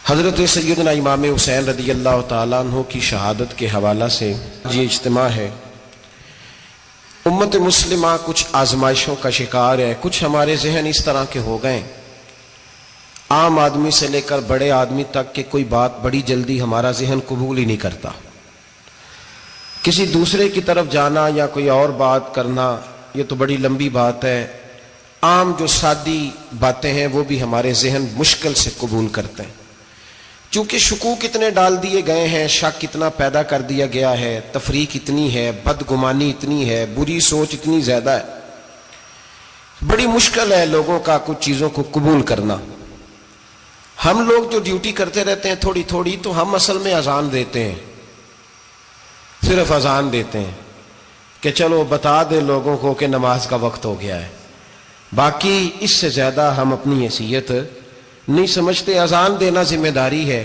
حضرت سیدنا امام حسین رضی اللہ تعالیٰ عنہ کی شہادت کے حوالہ سے یہ اجتماع ہے۔ امت مسلمہ کچھ آزمائشوں کا شکار ہے، کچھ ہمارے ذہن اس طرح کے ہو گئے، عام آدمی سے لے کر بڑے آدمی تک کہ کوئی بات بڑی جلدی ہمارا ذہن قبول ہی نہیں کرتا۔ کسی دوسرے کی طرف جانا یا کوئی اور بات کرنا یہ تو بڑی لمبی بات ہے، عام جو سادی باتیں ہیں وہ بھی ہمارے ذہن مشکل سے قبول کرتے ہیں، چونکہ شکوک اتنے ڈال دیے گئے ہیں، شک اتنا پیدا کر دیا گیا ہے، تفریق اتنی ہے، بدگمانی اتنی ہے، بری سوچ اتنی زیادہ ہے، بڑی مشکل ہے لوگوں کا کچھ چیزوں کو قبول کرنا۔ ہم لوگ جو ڈیوٹی کرتے رہتے ہیں تھوڑی تھوڑی، تو ہم اصل میں اذان دیتے ہیں، صرف اذان دیتے ہیں کہ چلو بتا دے لوگوں کو کہ نماز کا وقت ہو گیا ہے، باقی اس سے زیادہ ہم اپنی حیثیت نہیں سمجھتے۔ اذان دینا ذمہ داری ہے،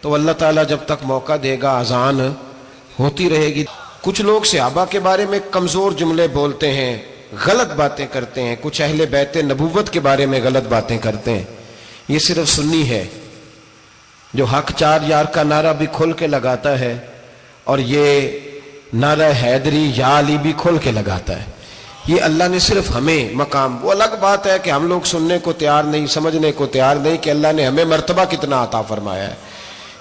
تو اللہ تعالیٰ جب تک موقع دے گا اذان ہوتی رہے گی۔ کچھ لوگ صحابہ کے بارے میں کمزور جملے بولتے ہیں، غلط باتیں کرتے ہیں، کچھ اہل بیت نبوت کے بارے میں غلط باتیں کرتے ہیں۔ یہ صرف سنی ہے جو حق چار یار کا نعرہ بھی کھل کے لگاتا ہے، اور یہ نعرہ حیدری یا علی بھی کھل کے لگاتا ہے۔ یہ اللہ نے صرف ہمیں مقام، وہ الگ بات ہے کہ ہم لوگ سننے کو تیار نہیں، سمجھنے کو تیار نہیں کہ اللہ نے ہمیں مرتبہ کتنا عطا فرمایا ہے۔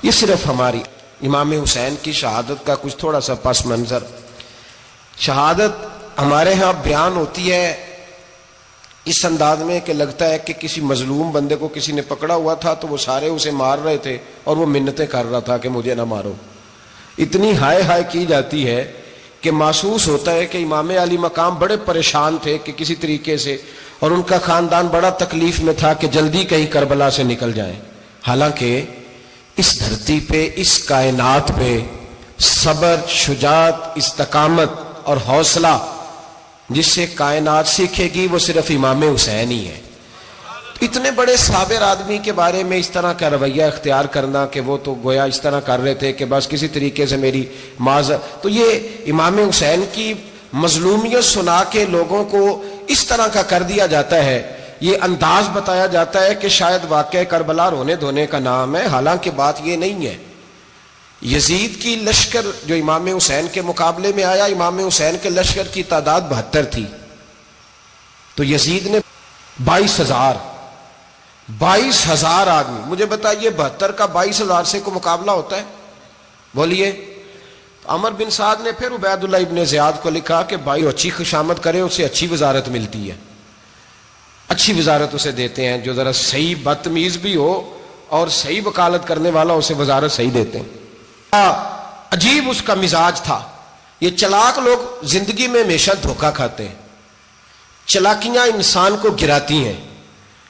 یہ صرف ہماری امام حسین کی شہادت کا کچھ تھوڑا سا پس منظر۔ شہادت ہمارے ہاں بیان ہوتی ہے اس انداز میں کہ لگتا ہے کہ کسی مظلوم بندے کو کسی نے پکڑا ہوا تھا تو وہ سارے اسے مار رہے تھے اور وہ منتیں کر رہا تھا کہ مجھے نہ مارو۔ اتنی ہائے ہائے کی جاتی ہے کہ محسوس ہوتا ہے کہ امام علی مقام بڑے پریشان تھے کہ کسی طریقے سے، اور ان کا خاندان بڑا تکلیف میں تھا کہ جلدی کہیں کربلا سے نکل جائیں۔ حالانکہ اس دھرتی پہ، اس کائنات پہ صبر، شجاعت، استقامت اور حوصلہ جس سے کائنات سیکھے گی وہ صرف امام حسین ہی ہے۔ اتنے بڑے صابر آدمی کے بارے میں اس طرح کا رویہ اختیار کرنا کہ وہ تو گویا اس طرح کر رہے تھے کہ بس کسی طریقے سے میری تو یہ امام حسین کی مظلومیت سنا کے لوگوں کو اس طرح کا کر دیا جاتا ہے، یہ انداز بتایا جاتا ہے کہ شاید واقعہ کربلا رونے دھونے کا نام ہے، حالانکہ بات یہ نہیں ہے۔ یزید کی لشکر جو امام حسین کے مقابلے میں آیا، امام حسین کے لشکر کی تعداد 72 تھی، تو یزید نے 22,000 آدمی، مجھے بتائیے 72 کا 22,000 سے کو مقابلہ ہوتا ہے؟ بولیے۔ عمر بن سعد نے پھر عبید اللہ ابن زیاد کو لکھا کہ بھائی اچھی خوشامد کرے اسے اچھی وزارت ملتی ہے، اچھی وزارت اسے دیتے ہیں، جو ذرا صحیح بدتمیز بھی ہو اور صحیح وکالت کرنے والا اسے وزارت صحیح دیتے ہیں۔ عجیب اس کا مزاج تھا۔ یہ چلاک لوگ زندگی میں ہمیشہ دھوکہ کھاتے ہیں، چلاکیاں انسان کو گراتی ہیں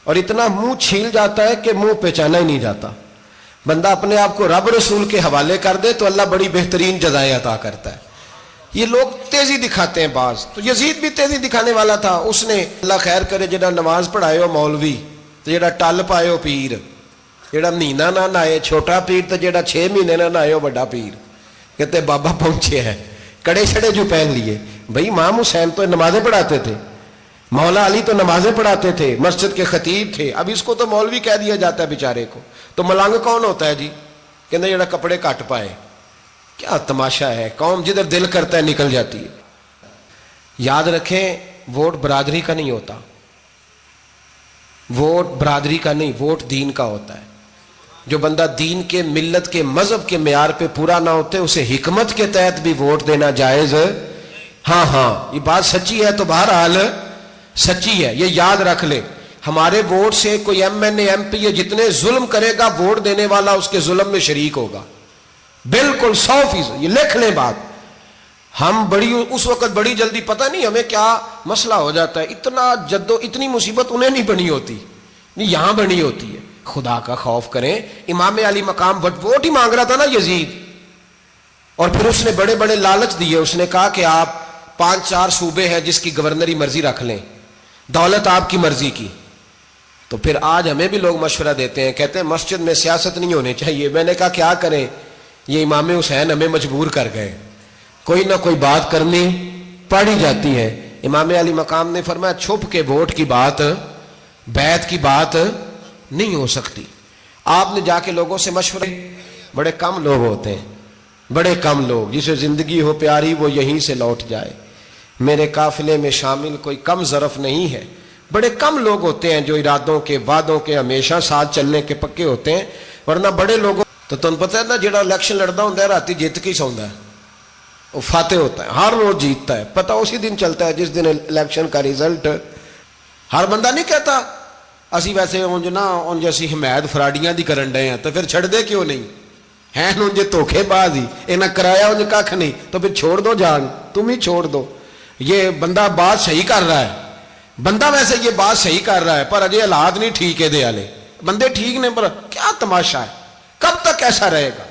اور اتنا منہ چھیل جاتا ہے کہ منہ پہچانا ہی نہیں جاتا۔ بندہ اپنے آپ کو رب رسول کے حوالے کر دے تو اللہ بڑی بہترین جزائیں عطا کرتا ہے۔ یہ لوگ تیزی دکھاتے ہیں بعض، تو یزید بھی تیزی دکھانے والا تھا۔ اس نے اللہ خیر کرے جڑا نماز پڑھائے ہو مولوی، تو جڑا ٹل پائے ہو پیر، جڑا مہینہ نہ نہائے چھوٹا پیر، تو جڑا 6 مہینے نہ نہائے ہو بڑا پیر۔ کہتے بابا پہنچے ہیں، کڑے چھڑے جو پہن لیے۔ بھائی امام حسین تو نمازیں پڑھاتے تھے، مولا علی تو نمازیں پڑھاتے تھے، مسجد کے خطیب تھے، اب اس کو تو مولوی کہہ دیا جاتا ہے بیچارے کو۔ تو ملنگ کون ہوتا ہے جی؟ کہتے جڑا کپڑے کٹ پائے۔ کیا تماشا ہے، قوم جدھر دل کرتا ہے نکل جاتی ہے۔ یاد رکھیں ووٹ برادری کا نہیں ہوتا، ووٹ برادری کا نہیں، ووٹ دین کا ہوتا ہے۔ جو بندہ دین کے، ملت کے، مذہب کے معیار پہ پورا نہ ہوتے اسے حکمت کے تحت بھی ووٹ دینا جائز۔ ہاں یہ بات سچی ہے تو بہرحال سچی ہے، یہ یاد رکھ لے۔ ہمارے ووٹ سے کوئی ایم این اے، ایم پی اے جتنے ظلم کرے گا، ووٹ دینے والا اس کے ظلم میں شریک ہوگا، بالکل 100%۔ یہ لکھ لیں بات۔ ہم اس وقت بڑی جلدی، پتہ نہیں ہمیں کیا مسئلہ ہو جاتا ہے، اتنا اتنی مصیبت انہیں نہیں بنی ہوتی، نہیں یہاں بنی ہوتی ہے۔ خدا کا خوف کریں۔ امام علی مقام ووٹ ہی مانگ رہا تھا نا یزید، اور پھر اس نے بڑے بڑے لالچ دیے۔ اس نے کہا کہ آپ 5-4 صوبے ہیں جس کی گورنری مرضی رکھ لیں، دولت آپ کی مرضی کی۔ تو پھر آج ہمیں بھی لوگ مشورہ دیتے ہیں، کہتے ہیں مسجد میں سیاست نہیں ہونی چاہیے۔ میں نے کہا کیا کریں، یہ امام حسین ہمیں مجبور کر گئے، کوئی نہ کوئی بات کرنی پڑ ہی جاتی ہے۔ امام علی مقام نے فرمایا چھپ کے ووٹ کی بات، بیعت کی بات نہیں ہو سکتی۔ آپ نے جا کے لوگوں سے مشورے، بڑے کم لوگ ہوتے ہیں، بڑے کم لوگ، جسے زندگی ہو پیاری وہ یہیں سے لوٹ جائے، میرے قافلے میں شامل کوئی کم ظرف نہیں ہے۔ بڑے کم لوگ ہوتے ہیں جو ارادوں کے، وعدوں کے، ہمیشہ ساتھ چلنے کے پکے ہوتے ہیں، ورنہ بڑے لوگوں تو تمہیں پتہ ہے نا، جڑا الیکشن لڑتا ہوں راتی جیت کے ہی سوندا ہے، وہ فاتح ہوتا ہے، ہر روز جیتتا ہے، پتہ اسی دن چلتا ہے جس دن الیکشن کا رزلٹ۔ ہر بندہ نہیں کہتا اسی ویسے اونج نا اونج اسی حمایت فراڈیاں دی کرن ڈے ہیں، تو پھر چھڑ دے کیوں نہیں ہیں؟ اونج دھوکھے باز ہی انہیں کرایا اونج کھ نہیں، تو پھر چھوڑ دو جان، تم ہی چھوڑ دو۔ یہ بندہ بات صحیح کر رہا ہے، بندہ ویسے یہ بات صحیح کر رہا ہے، پر اجے حالات نہیں ٹھیک ہے دے والے، بندے ٹھیک نے، پر کیا تماشا ہے، کب تک ایسا رہے گا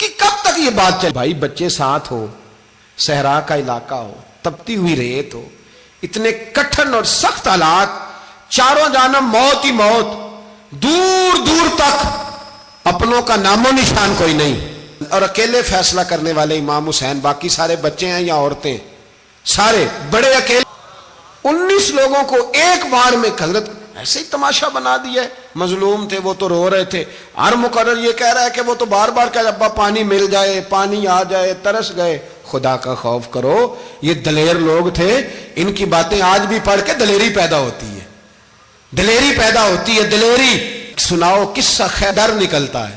کہ کب تک یہ بات چلے؟ بھائی بچے ساتھ ہو، صحرا کا علاقہ ہو، تپتی ہوئی ریت ہو، اتنے کٹھن اور سخت حالات، چاروں جانب موت ہی موت، دور دور تک اپنوں کا نام و نشان کوئی نہیں، اور اکیلے فیصلہ کرنے والے امام حسین، باقی سارے بچے ہیں یا عورتیں، سارے بڑے اکیلے، 19 لوگوں کو ایک بار میں حضرت ایسے ہی تماشا بنا دیا ہے۔ مظلوم تھے وہ تو رو رہے تھے، ہر مقرر یہ کہہ رہا ہے کہ وہ تو بار بار کہہ ابا پانی مل جائے، پانی آ جائے، ترس گئے۔ خدا کا خوف کرو، یہ دلیر لوگ تھے، ان کی باتیں آج بھی پڑھ کے دلیری پیدا ہوتی ہے، دلیری پیدا ہوتی ہے، دلیری۔ سناؤ قصہ خیر، ڈر نکلتا ہے۔